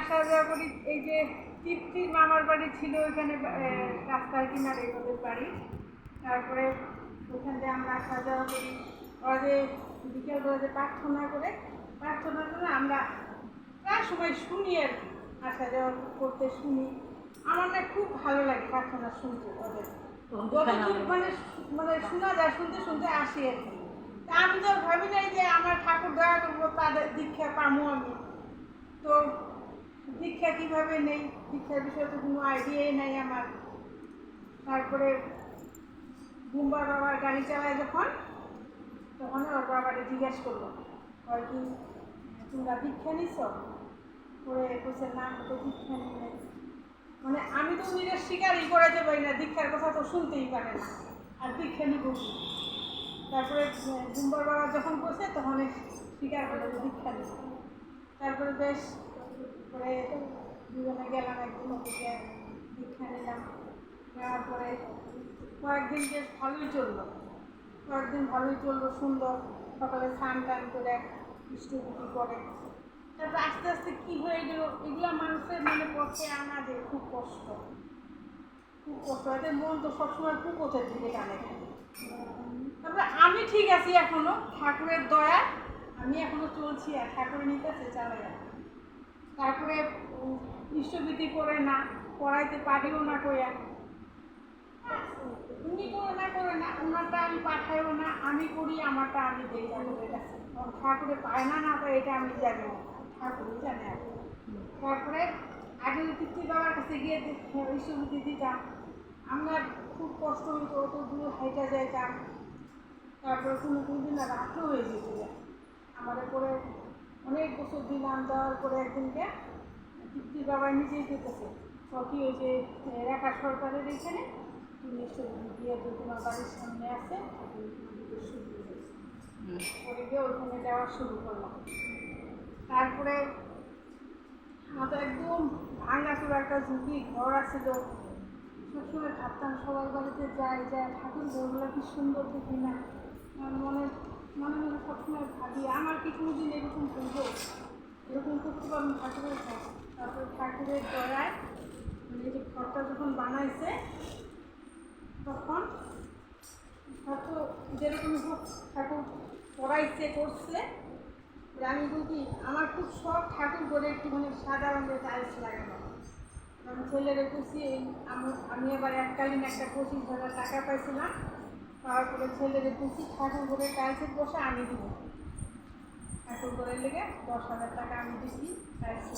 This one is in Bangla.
আসা যাওয়া করি। এই যে তৃপ্তির মামার বাড়ি ছিল ওইখানে, রাস্তার কিনারে ওদের বাড়ি। তারপরে ওখান থেকে আমরা আসা যাওয়া করি। ওরা যে বিকেলবেলা যে প্রার্থনা করে আমরা প্রায় সময় শুনি আর কি, আসা যাওয়া করতে শুনি। আমার না খুব ভালো লাগে প্রার্থনা শুনতে ওদের, যতটুকু মানে মানে শোনা যায়, শুনতে শুনতে আসি আর কি। তা আমি তো ভাবি নাই যে আমার ঠাকুর দয়া করবো তাদের দীক্ষা পামো আমি। তো দীক্ষা কীভাবে নেই, দীক্ষার বিষয়ে তো কোনো আইডিয়াই নাই আমার। তারপরে বুম্বার বাবার গাড়ি চালায় যখন, তখন ওর বাবাকে জিজ্ঞেস করলো, হয় কি তোমরা দীক্ষা নিছ? করে বলছে না, আমি তো দীক্ষা নিই নাই। মানে আমি তো উনিরা স্বীকারই করাতে পারি না, দীক্ষার কথা তো শুনতেই পারে না, আর দীক্ষা নিব কি? তারপরে বুম্বার বাবা যখন বসে তখন স্বীকার করলো যে দীক্ষা নিব। তারপরে বেশ করে দুজনে গেলাম একদিন, থেকে দীক্ষা নিলাম। নেওয়ার পরে কয়েকদিন বেশ ভালোই চললো, সুন্দর। সকালে স্নান টান করে ইষ্টভূতি করে, তারপরে আস্তে আস্তে কী হয়ে গেল, এগুলো মানুষের মানে পথে আনা যে খুব কষ্ট, এদের মন তো সবসময় কুপথের দিকে টানে। তারপরে আমি ঠিক আছি এখনো, ঠাকুরের দয়া আমি এখনো চলছি, আর ঠাকুরের নিতেছে চালাই। তারপরে ইষ্টভূতি করে না, পড়াইতে পারিও না কইয়া, উনি করে না ওনারটা আমি পাঠাইও না, আমি করি আমারটা আমি দিই ঠাকুরের কাছে। ঠাকুরে পায় না না পায় এটা আমি জানি না, ঠাকুরই জানে। তারপরে আগে তৃপ্তি বাবার কাছে গিয়ে ইষ্টভূতি দিতাম, আমার খুব কষ্ট হইতো, অত দূর হাইটা যাইতাম। তারপরে কোনো দিন রাতও হয়ে যেত, আমাদের পরে অনেক বছর দিলাম। দেওয়ার পরে একদিনকে তৃপ্তির বাবা নিজেই পেতেছে সবই ওই যে রেখা সরকারের এখানে দিয়ে তোমার বাড়ির সামনে আছে, পরে গিয়ে ওইখানে দেওয়া শুরু করলাম। তারপরে আমাদের একদম ভাঙাচুর একটা ঝুঁকি ঘর আছে, তো সবসময় ভাবতাম সবার বাড়িতে যাই ঠাকুর ঘরগুলো কি সুন্দর দেখি না, মনে মনে মনে সবসময় ভাবি আমার কি কোনো দিন এরকম করবো, এরকম করতে পারবো ঠাকুরের ঘর। তারপরে ঠাকুরের দয়ায় মানে যে ঘরটা যখন বানাইছে তখন হয়তো যেরকম হোক ঠাকুর পড়াইছে করছে। আমি বলি আমার খুব শখ ঠাকুর করে একটুখানি সাদা রঙের টাইলস লাগানো। আমি ছেলেরে খুশি, আমি আবার এককালীন একটা 25,000 টাকা পাইছিলাম, পাওয়ার পরে ছেলেরে খুশি ঠাকুর করে টাইলসের বসে আমি দিব, ঠাকুর করে লেগে 10,000 টাকা আমি দিচ্ছি টাইলস